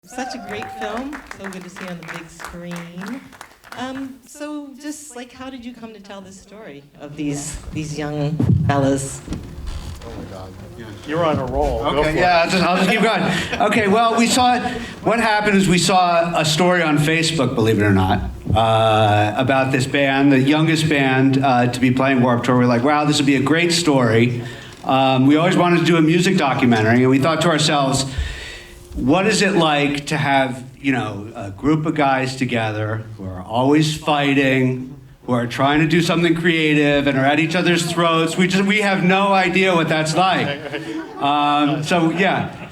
Such a great film. So good to see on the big screen. So just like, how did you come to tell this story of these young fellas? Oh my God. You're on a roll. Okay, yeah, I'll just keep going. Okay, well, what happened is we saw a story on Facebook, believe it or not, about this band, the youngest band to be playing Warped Tour. We're like, wow, this would be a great story. We always wanted to do a music documentary, and we thought to ourselves, what is it like to have, a group of guys together who are always fighting, who are trying to do something creative and are at each other's throats? We have no idea what that's like.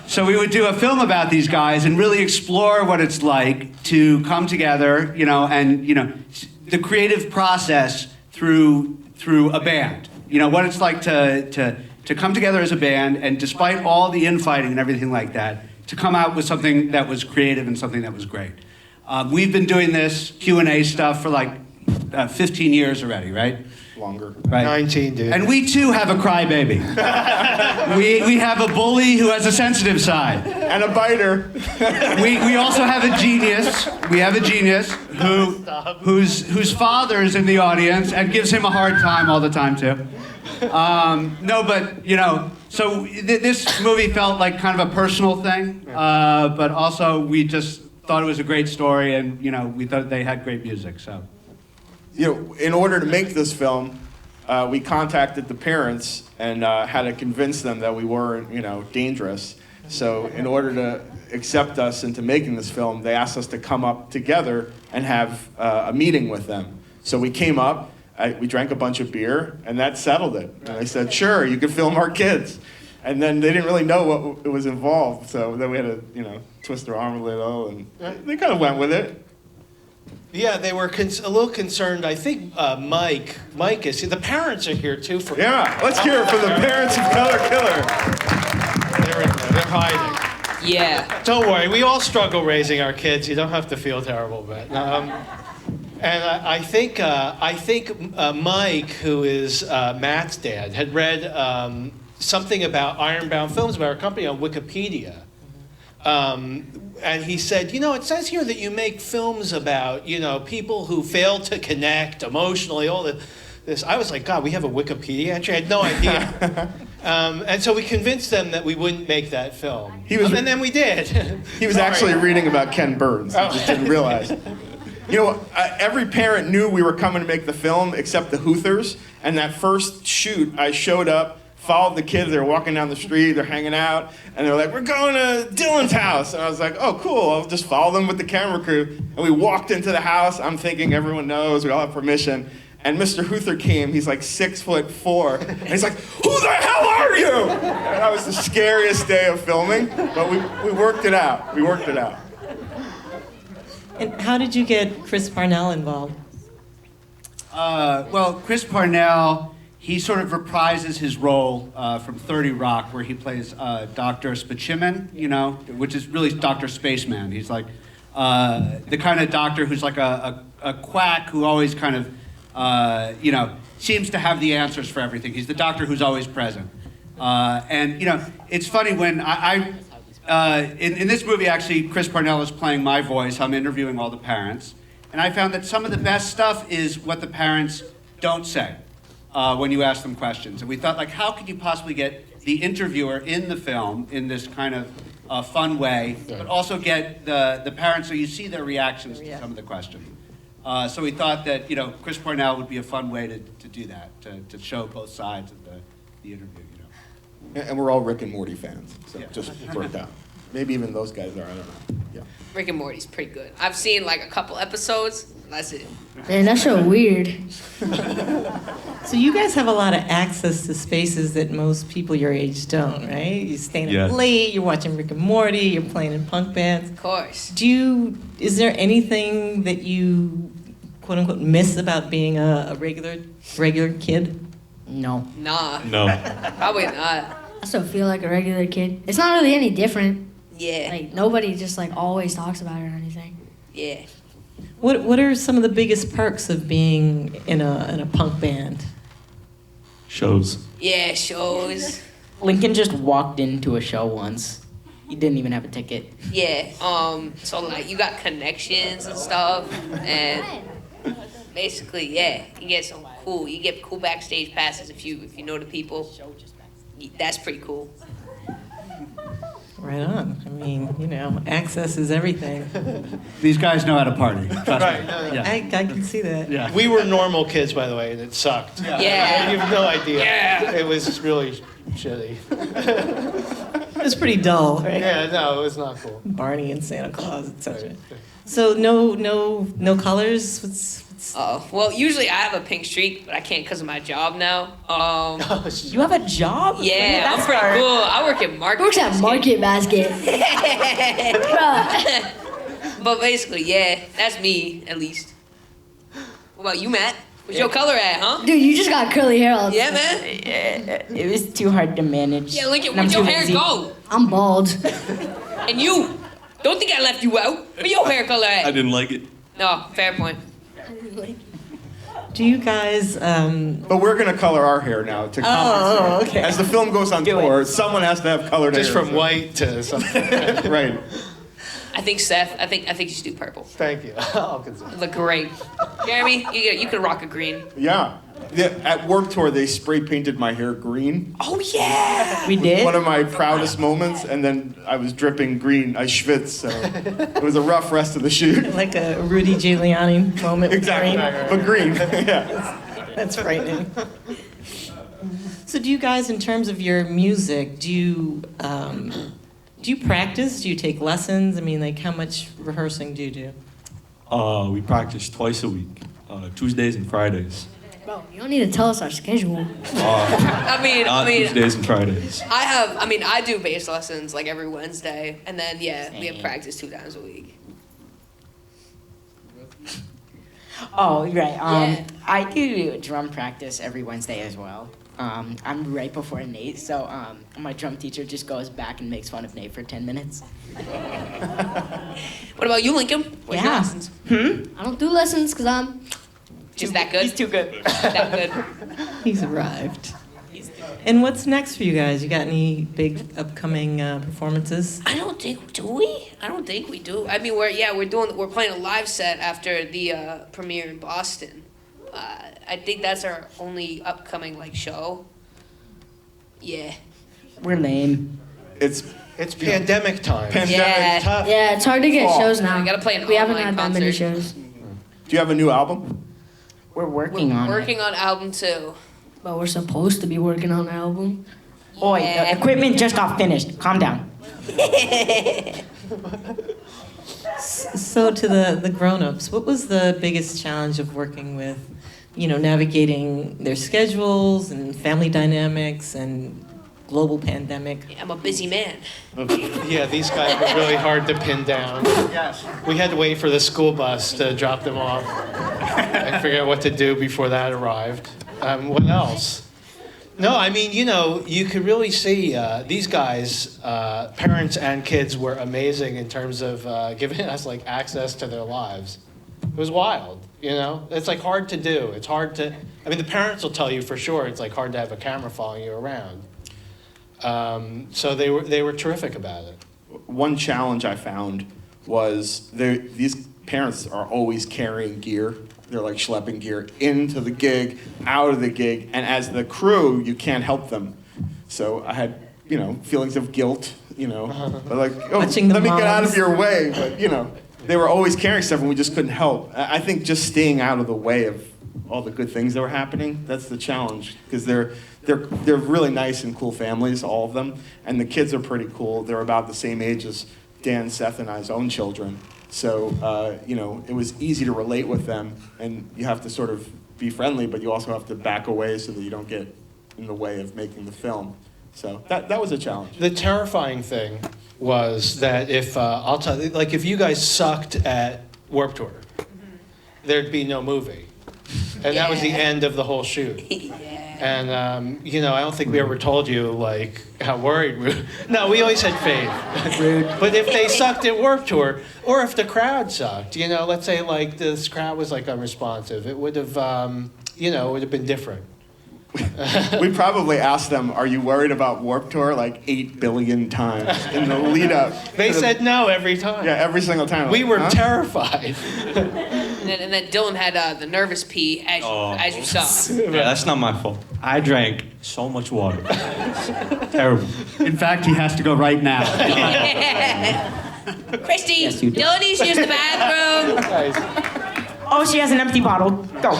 So we would do a film about these guys and really explore what it's like to come together, and the creative process through a band. What it's like to come together as a band, and despite all the infighting and everything like that, to come out with something that was creative and something that was great. We've been doing this Q&A stuff for like 15 years already, right? Longer. Right. 19, dude. And we too have a crybaby. we have a bully who has a sensitive side. And a biter. We also have a genius. We have a genius whose father is in the audience and gives him a hard time all the time too. So this movie felt like kind of a personal thing, but also we just thought it was a great story, and we thought they had great music. So, in order to make this film, we contacted the parents and had to convince them that we weren't, dangerous. So, in order to accept us into making this film, they asked us to come up together and have a meeting with them. So we came up. We drank a bunch of beer, and that settled it. And they said, sure, you can film our kids. And then they didn't really know what was involved, so then we had to, twist their arm a little, and they kind of went with it. Yeah, they were a little concerned. I think Mike is here. The parents are here, too. Yeah, let's hear it for the parents of Color Killer. They're in there. They're hiding. Yeah. Don't worry. We all struggle raising our kids. You don't have to feel terrible about it. And I think Mike, who is Matt's dad, had read something about Ironbound Films, about our company, on Wikipedia. And he said, it says here that you make films about, people who fail to connect emotionally, all this. I was like, God, we have a Wikipedia entry? I had no idea. And so we convinced them that we wouldn't make that film. And then we did. He was actually reading about Ken Burns. He just didn't realize. Every parent knew we were coming to make the film except the Huthers. And that first shoot, I showed up, followed the kids. They were walking down the street, they're hanging out, and they're like, we're going to Dylan's house. And I was like, oh, cool, I'll just follow them with the camera crew. And we walked into the house. I'm thinking everyone knows, we all have permission. And Mr. Huther came, he's like 6'4", and he's like, who the hell are you? And that was the scariest day of filming, but we worked it out. We worked it out. And how did you get Chris Parnell involved? Well, Chris Parnell, he sort of reprises his role from 30 Rock, where he plays Dr. Spaceman, which is really Dr. Spaceman. He's like the kind of doctor who's like a quack who always kind of, seems to have the answers for everything. He's the doctor who's always present. And it's funny when in this movie, actually, Chris Parnell is playing my voice. I'm interviewing all the parents. And I found that some of the best stuff is what the parents don't say when you ask them questions. And we thought, how could you possibly get the interviewer in the film in this kind of fun way, but also get the parents so you see their reactions to some of the questions. So we thought that, Chris Parnell would be a fun way to do that, to show both sides of the interview. And we're all Rick and Morty fans, so it just worked out. Maybe even those guys are, I don't know. Yeah. Rick and Morty's pretty good. I've seen a couple episodes. That's it. Man, that show weird. So you guys have a lot of access to spaces that most people your age don't, right? You're staying up late, you're watching Rick and Morty, you're playing in punk bands. Of course. Is there anything that you, quote unquote, miss about being a regular kid? No. Nah. No. Probably not. I still feel like a regular kid. It's not really any different. Yeah. Nobody just always talks about it or anything. Yeah. What are some of the biggest perks of being in a punk band? Shows. Yeah, shows. Lincoln just walked into a show once You didn't even have a ticket. Yeah. So like you got connections and stuff, and basically, yeah, you get cool backstage passes if you know the people. That's pretty cool. Right on. I mean, you know, access is everything. These guys know how to party. Trust Right. me. No. Yeah. I can see that. Yeah. We were normal kids, by the way, and it sucked. Yeah. You have no idea. Yeah. It was really shitty. It's pretty dull, right? Yeah, no, it was not cool. Barney and Santa Claus, etc. So no colors. What's Well, usually I have a pink streak, but I can't because of my job now. You have a job? When did Yeah, that I'm pretty start? cool. I work at Market. Works at Market Basket. Bruh. But basically, yeah, that's me at least. What about you, Matt? Where's your color at, huh? Dude, you just got curly hair all the Yeah, time. man. It was too hard to manage. Yeah, Lincoln, and I'm where'd your too hair lazy. go? I'm bald. And you? Don't think I left you out. Where your hair color I at? didn't like it. No, fair point. do you guys? But we're gonna color our hair now to compensate. Oh, okay. As the film goes on tour, someone has to have colored Just hair. from white to something. Right. I think Seth. I think you should do purple. Thank you. I'll consider. You look great. Jeremy, you could rock a green. Yeah. At Warped Tour, they spray painted my hair green. Oh yeah. We did? One of my proudest moments, and then I was dripping green. I schwitzed, so it was a rough rest of the shoot. Like a Rudy Giuliani moment. with Exactly, green? but green. Yeah. That's frightening. So do you guys, in terms of your music, do you practice? Do you take lessons? I mean, like, how much rehearsing do you do? We practice twice a week, Tuesdays and Fridays. Bro, you don't need to tell us our schedule. I mean, Not Tuesdays and Fridays. I do bass lessons like every Wednesday, and then we have practice 2 times a week. Oh, right. Yeah. I do drum practice every Wednesday as well. I'm right before Nate, so my drum teacher just goes back and makes fun of Nate for 10 minutes. What about you, Lincoln? What's your Yeah. lessons? I don't do lessons because I'm Just that good? He's too good. That good. He's arrived. And what's next for you guys? You got any big upcoming performances? I don't think do we. I don't think we do. I mean, we're playing a live set after the premiere in Boston. I think that's our only upcoming show. Yeah. We're lame. It's It's pandemic time. pandemic. Yeah. Tough. Yeah, it's hard to get Oh. shows now. We gotta play an We haven't online had that many concert. shows, Do you have a new album? We're working on Working on album 2. but we're supposed to be working on an album. it. Oi, Yeah. the equipment just got finished. Calm down. So to the grown-ups, what was the biggest challenge of working with, navigating their schedules and family dynamics and global pandemic? I'm a busy man. Yeah, these guys were really hard to pin down. Yes. We had to wait for the school bus to drop them off and figure out what to do before that arrived. What else? No, I mean, you could really see these guys, parents and kids, were amazing in terms of giving us access to their lives. It was wild, It's hard to do. It's hard to. I mean, the parents will tell you for sure. It's hard to have a camera following you around. So they were terrific about it. One challenge I found was these parents are always carrying gear. They're schlepping gear into the gig, out of the gig, and as the crew, you can't help them. So I had, feelings of guilt, but Watching the let me get out moms. of your way. But they were always carrying stuff, and we just couldn't help. I think just staying out of the way of all the good things that were happening, that's the challenge, because they're really nice and cool families, all of them, and the kids are pretty cool. They're about the same age as Dan, Seth, and I's own children. So, it was easy to relate with them, and you have to sort of be friendly, but you also have to back away so that you don't get in the way of making the film. So that was a challenge. The terrifying thing was that if I'll tell you, if you guys sucked at Warped Tour, there'd be no movie, and that was the end of the whole shoot. Yeah. And I don't think we ever told you how worried we were. No, we always had faith. Rude. But if they sucked at Warped Tour, or if the crowd sucked, let's say this crowd was unresponsive, it would have, it would have been different. We probably asked them, "Are you worried about Warped Tour?" like 8 billion times in the lead up. They said no every time. Yeah, every single time. We Like, were huh? terrified. And then Dylan had the nervous pee, as you saw. Yeah, that's not my fault. I drank so much water. Terrible. In fact, he has to go right now. Christy, Yes, you do. Dylan needs to use the bathroom. Oh, she has an empty bottle. Go.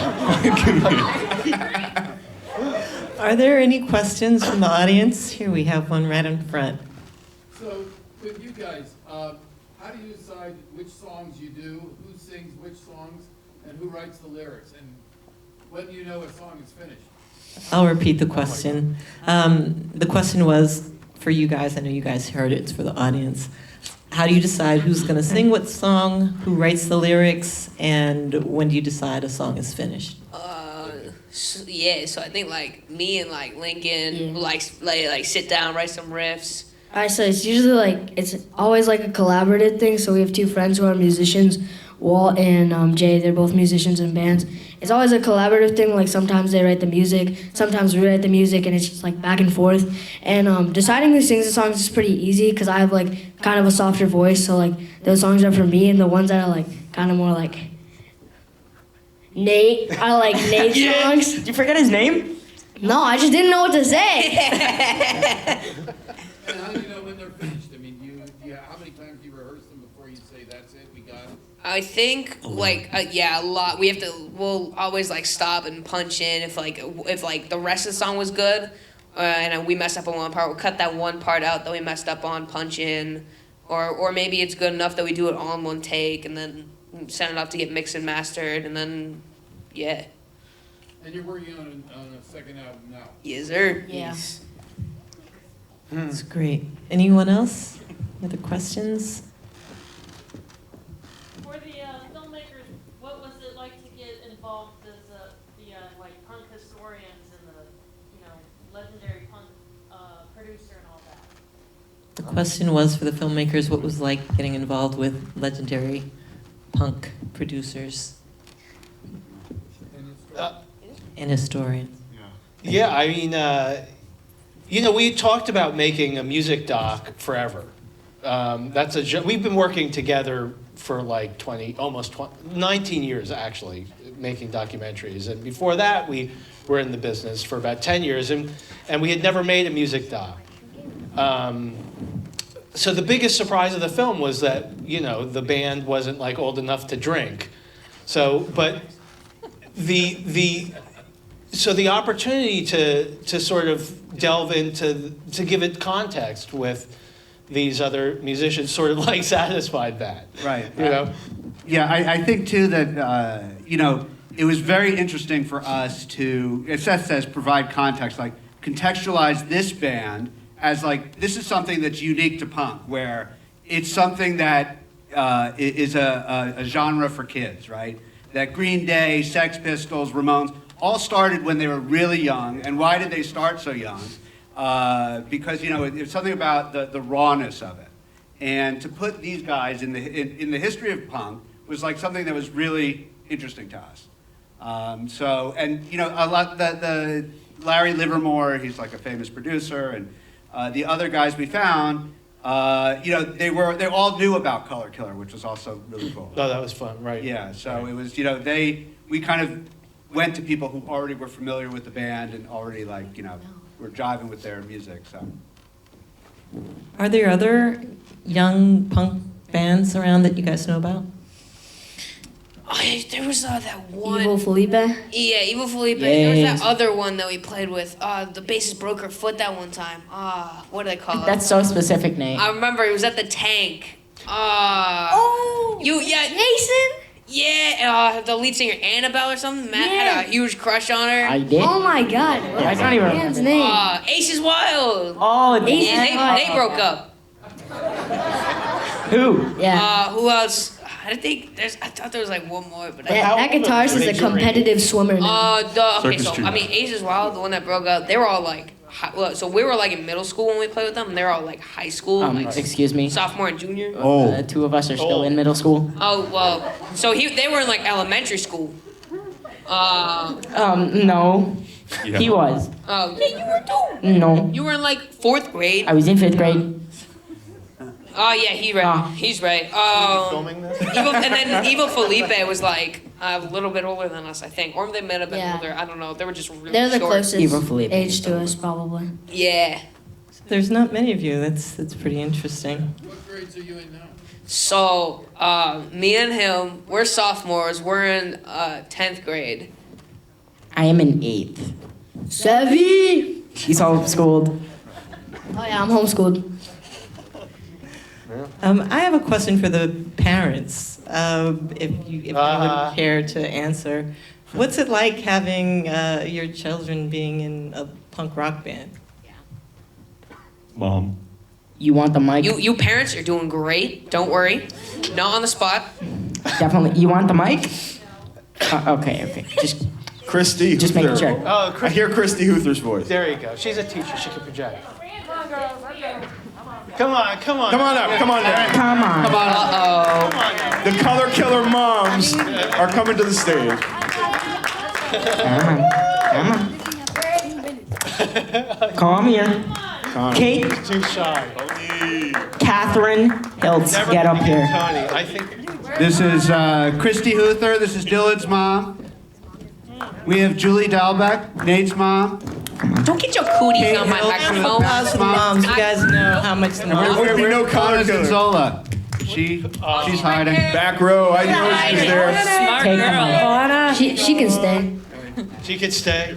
Are there any questions from the audience? Here we have one right in front. So, with you guys, how do you decide which songs you do, who sings which songs, and who writes the lyrics? And when do you know a song is finished? I'll repeat the question. The question was for you guys. I know you guys heard it. It's for the audience. How do you decide who's going to sing what song, who writes the lyrics, and when do you decide a song is finished? So I think like me and like Lincoln Yeah. like sit down, write some riffs. Alright, so it's usually like, it's always like a collaborative thing. So we have two friends who are musicians, Walt and Jay. They're both musicians in bands. It's always a collaborative thing. Like sometimes they write the music, sometimes we write the music, and it's just like back and forth. And deciding who sings the songs is pretty easy because I have like kind of a softer voice. So like those songs are for me, and the ones that are like kind of more like Nate, I like Nate songs. Did you forget his name? No, I just didn't know what to say. And how do you know when they're finished? I mean, how many times do you rehearse them before you say, that's it, we got it? I think a lot. We'll always like stop and punch in if the rest of the song was good, and we messed up on one part. We'll cut that one part out that we messed up on, punch in, or maybe it's good enough that we do it all in one take and then send it off to get mixed and mastered, and then yeah. And you're working on a second album now. Yes, sir. Yeah. That's great. Anyone else? Other questions? For the filmmakers, what was it like to get involved as the like punk historians and the legendary punk producer and all that? The question was for the filmmakers, what was like getting involved with legendary punk producers and historians? Yeah, I mean, we talked about making a music doc forever. We've been working together for like 19 years actually, making documentaries. And before that, we were in the business for about 10 years, and we had never made a music doc. So the biggest surprise of the film was that, the band wasn't like old enough to drink. So, but the opportunity to sort of delve into, to give it context with these other musicians sort of like satisfied that. Right. Yeah, I think too that, it was very interesting for us to, as Seth says, provide context, like contextualize this band as like, this is something that's unique to punk, where it's something that is a genre for kids, right? That Green Day, Sex Pistols, Ramones, all started when they were really young. And why did they start so young? Because, it's something about the rawness of it. And to put these guys in the history of punk was like something that was really interesting to us. A lot, the Larry Livermore, he's like a famous producer, and the other guys we found, they all knew about Color Killer, which was also really cool. Oh, that was fun, right? Yeah, so it was, we kind of went to people who already were familiar with the band and already were jiving with their music, so. Are there other young punk bands around that you guys know about? There was that one. Evil Felipe. Yeah, Evil Felipe. There was Yes. that other one that we played with. The bassist broke her foot that one time. What do they call it? That's so specific, Nate. I remember it was at the tank. Jason. Yeah, the lead singer Annabelle or something. Matt had a huge crush on her. I did. Oh my God. What I was can't that even band's remember. name? Ace is Wild. Oh, They broke up. Who? Yeah. Who else? I thought there was like one more, but That guitarist is a competitive swimmer now. okay, Circus so Street. I mean, Ace is Wild, the one that broke up. They were all like, so we were like in middle school when we played with them, and they were all like high school, like Excuse me. sophomore and junior. The two of us are still in middle school. Oh well, so they were in like elementary school. No. Yeah. He was. Oh, yeah, you were too. No. You were in like 4th grade. I was in 5th grade. Oh yeah, he's right. Filming this? And then Evil Felipe was like a little bit older than us, I think, or they might have been Yeah. older. I don't know. They were just really They're the short. closest Evil Felipe. age to us, probably. Yeah. There's not many of you. That's pretty interesting. What grades are you in now? So me and him, we're sophomores. We're in 10th grade. I am in 8th. Savvy! He's homeschooled. Oh yeah, I'm homeschooled. I have a question for the parents, if you would care to answer. What's it like having your children being in a punk rock band? Mom. You want the mic? You parents are doing great. Don't worry. Not on the spot. Definitely. You want the mic? Okay. Christy Just Huther. making sure. Oh, I hear Christy Huther's voice. there you go. She's a teacher. She can project. Come on. Come on up, come on down. Come on. Uh-oh. The color killer moms are coming to the stage. Come here. Kate, Too shy. Catherine, Hiltz, Never get up gonna here. Tony. I think. This is Christy Huther. This is Dylan's mom. We have Julie Dalbec, Nate's mom. Don't get your cooties on my Hiltz, microphone. Applause for the moms. You guys know how much the moms. There would be no color Lincoln killer. Zinzola. She's hiding. Back row, I know she's there. Smart Take girl. She can stay. She could stay.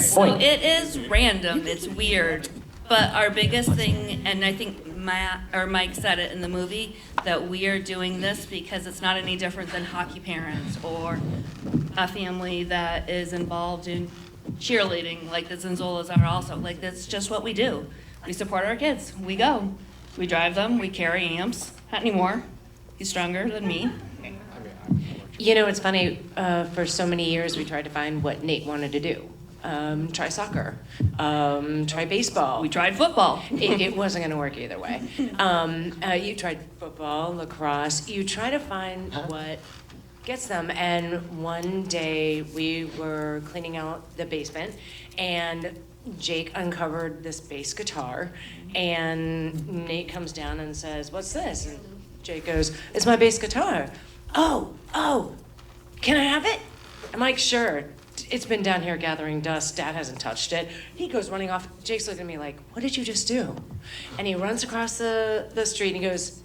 So it is random, it's weird, but our biggest thing, and I think Mike said it in the movie, that we are doing this because it's not any different than hockey parents or a family that is involved in cheerleading, like the Zinzolas are also. Like, that's just what we do. We support our kids. We go. We drive them. We carry amps. Not anymore. He's stronger than me. You know, it's funny, for so many years we tried to find what Nate wanted to do. Try soccer, try baseball. We tried football. It wasn't gonna work either way. You tried football, lacrosse, you try to find what gets them. And one day we were cleaning out the basement and Jake uncovered this bass guitar and Nate comes down and says, "What's this?" And Jake goes, "It's my bass guitar." Oh, can I have it? I'm like, "Sure." It's been down here gathering dust. Dad hasn't touched it. He goes running off. Jake's looking at me like, "What did you just do?" And he runs across the street and he goes,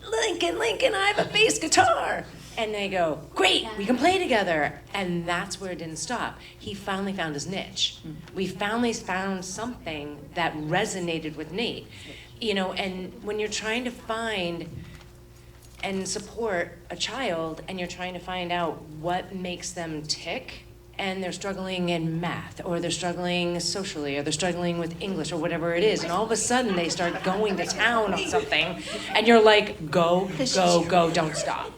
Lincoln, I have a bass guitar." And they go, "Great, we can play together." And that's where it didn't stop. He finally found his niche. We finally found something that resonated with Nate. You know, and when you're trying to find and support a child and you're trying to find out what makes them tick, and they're struggling in math, or they're struggling socially, or they're struggling with English, or whatever it is, and all of a sudden they start going to town on something, and you're like, go, don't stop.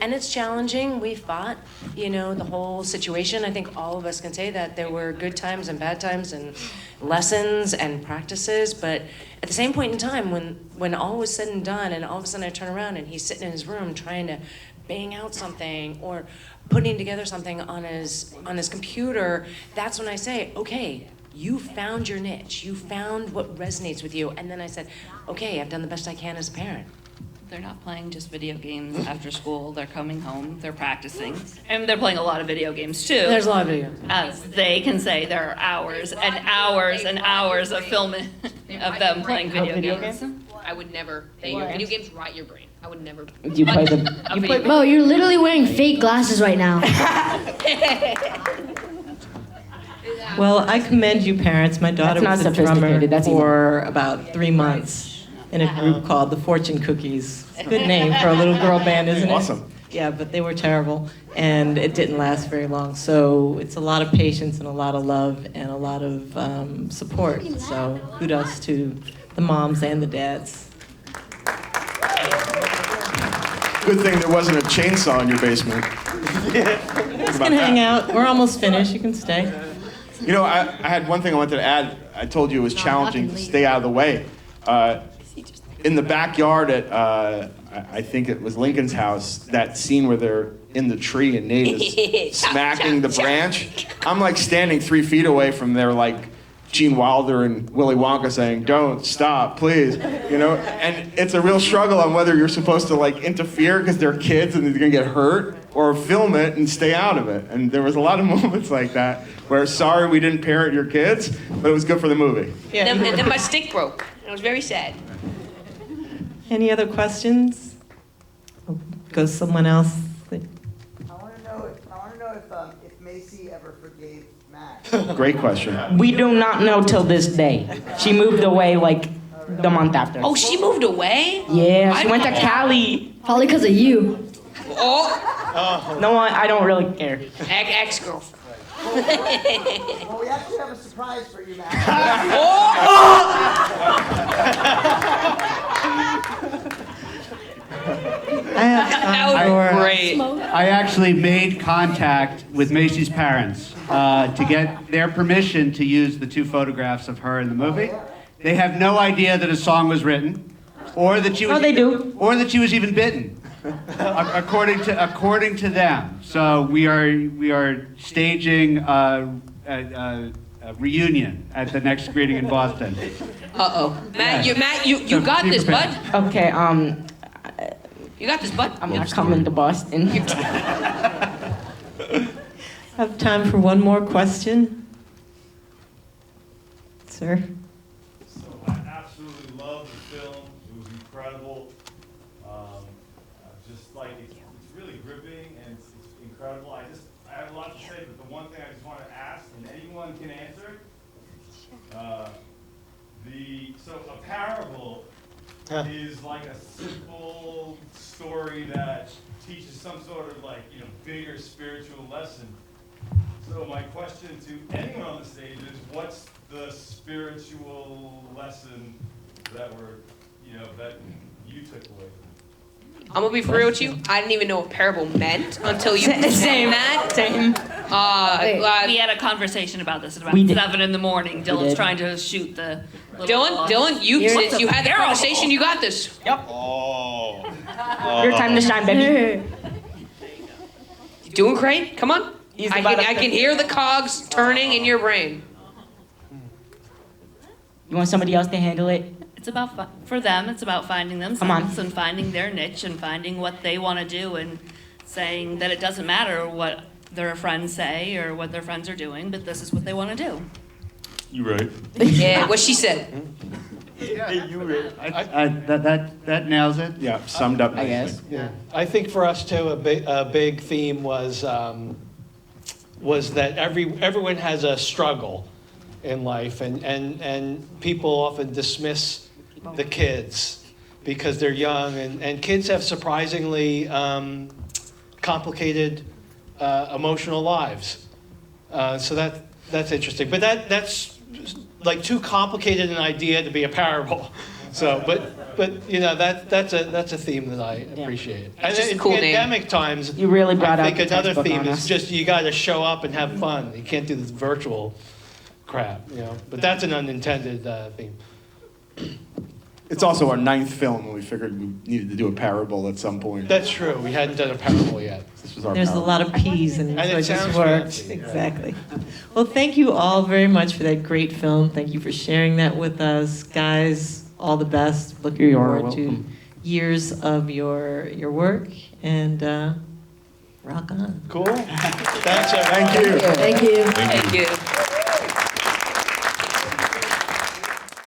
And it's challenging. We fought, you know, the whole situation. I think all of us can say that there were good times and bad times and lessons and practices, but at the same point in time, when all was said and done, and all of a sudden I turn around and he's sitting in his room trying to bang out something or putting together something on his computer, that's when I say, okay, you found your niche. You found what resonates with you. And then I said, okay, I've done the best I can as a parent. They're not playing just video games after school. They're coming home, they're practicing. And they're playing a lot of video games too. There's a lot of video. As they can say, there are hours and hours and hours of filming of them playing video games. I would never. Video games rot your brain. I would never. You play the. Bro, you're literally wearing fake glasses right now. Well, I commend you, parents. My daughter That's was not a drummer sophisticated, that's for about 3 months in a group called the Fortune Cookies. Good name for a little girl band, isn't it? Awesome. Yeah, but they were terrible, and it didn't last very long. So it's a lot of patience and a lot of love and a lot of support. So kudos to the moms and the dads. Good thing there wasn't a chainsaw in your basement. You guys can hang out. We're almost finished. You can stay. You know, I had one thing I wanted to add. I told you it was challenging to stay out of the way. In the backyard at I think it was Lincoln's house, that scene where they're in the tree and Nate is smacking the branch. I'm like standing 3 feet away from there, like Gene Wilder and Willy Wonka saying, "Don't stop, please." And it's a real struggle on whether you're supposed to like interfere because they're kids and they're gonna get hurt, or film it and stay out of it. And there was a lot of moments like that where, sorry we didn't parent your kids, but it was good for the movie. Yeah. And then my stick broke. It was very sad. Any other questions? Goes someone else. I want to know if Macy ever forgave Max. Great question. We do not know till this day. She moved away like the month after. Oh, she moved away? Yeah, she went to Cali. Probably because of you. Oh. No, I don't really care. Ex-girlfriend. Well, we actually have a surprise for you, Max. That was great. I actually made contact with Macy's parents to get their permission to use the 2 photographs of her in the movie. They have no idea that a song was written, or that she was or that she was even bitten, according to them. So we are staging a reunion at the next screening in Boston. Matt, you got this, bud. Okay, You got this, bud. I'm not coming to Boston. Have time for one more question? Sir? So I absolutely love the film. It was incredible. Just like it's really gripping and it's incredible. I have a lot to say, but the one thing I just want to ask, and anyone can answer, so a parable is like a simple story that teaches some sort of bigger spiritual lesson. So my question to anyone on the stage is, what's the spiritual lesson that that you took away from it? I'm gonna be for real with you. I didn't even know what parable meant until you said that. Same. We had a conversation about this at about 7 in the morning. Dylan's trying to shoot the little Dylan, since you had the conversation, you got this. Yep. Oh. Your time to shine, baby. You doing great? Come on. I can hear the cogs turning in your brain. You want somebody else to handle it? It's about, for them, it's about finding themselves and finding their niche and finding what they want to do and saying that it doesn't matter what their friends say or what their friends are doing, but this is what they want to do. You right. Yeah, what she said. That nails it. Yeah, summed up nicely. I guess. Yeah. I think for us too, a big theme was that everyone has a struggle in life, and people often dismiss the kids because they're young, and kids have surprisingly complicated emotional lives. So that's interesting, but that's like too complicated an idea to be a parable. So, but that's a theme that I appreciate. And just a in cool pandemic times, You really brought I out think the another textbook theme on is us. just you got to show up and have fun. You can't do this virtual crap, But that's an unintended theme. It's also our 9th film, and we figured we needed to do a parable at some point. That's true. We hadn't done a parable yet. This was our There's parable. a lot of P's, and And so it it just sounds worked. fancy. Exactly. Well, thank you all very much for that great film. Thank you for sharing that with us. Guys, all the best. Looking forward to years of your work, and rock on. Cool. Thanks, everyone. Thank you. Thank you. Thank you.